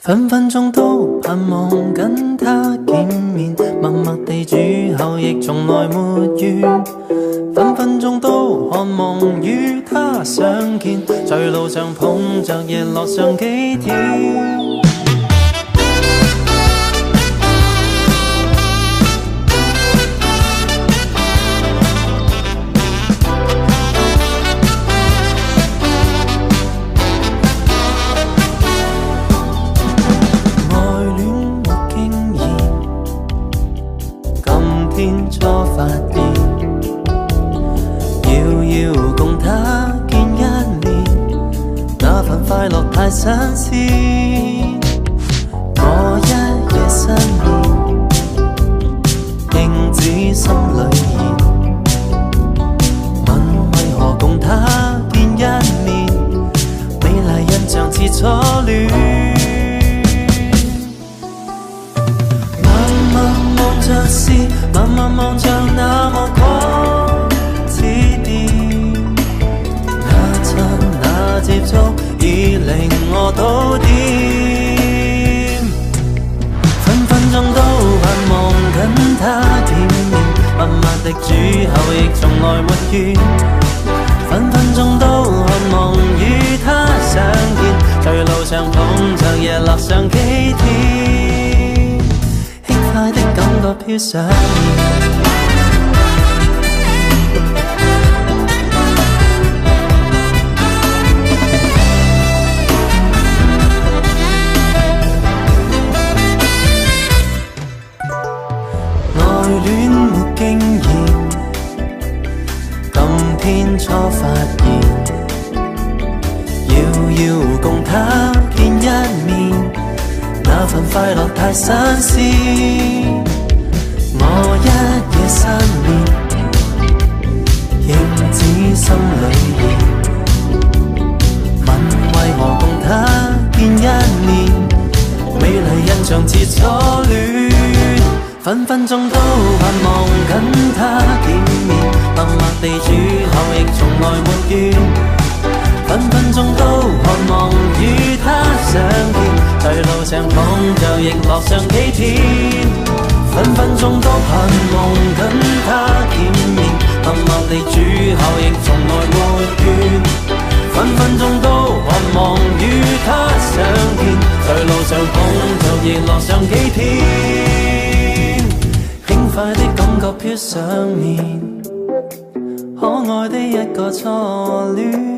分分鐘都盼望跟他見面，默默地鑄後亦從來沒怨。分分鐘都渴望與他相見，在路上捧着日落上幾天。初發現，遙遙共他見一面，那份快樂太新鮮。我一夜失眠，應指心裏言，問為何共他見一面，美麗印象似初戀。着是慢慢望着那麼光似電，那剎那接觸已令我倒掂，分分鐘都盼望跟他見面，默默地鑄後亦從來沒怨，分分鐘都渴望與他相見，在路上捧着日落上幾天。快的感覺飄上面，愛戀沒經驗，今天初發現，遙遙共他見一面，那份快樂太新鮮。我一夜失眠，應指心裏言，問為何共他見一面，美麗印象似初戀。分分鐘都盼望跟他見面，默默地鑄後亦從來沒怨，分分鐘都渴望與他相見，在路上捧着日落上幾天。分分鐘都盼望跟他見面，默默地鑄後亦從來沒怨，分分鐘都渴望與他相見，在路上捧着日落上幾天。輕快的感覺飄上面，可愛的一個初戀。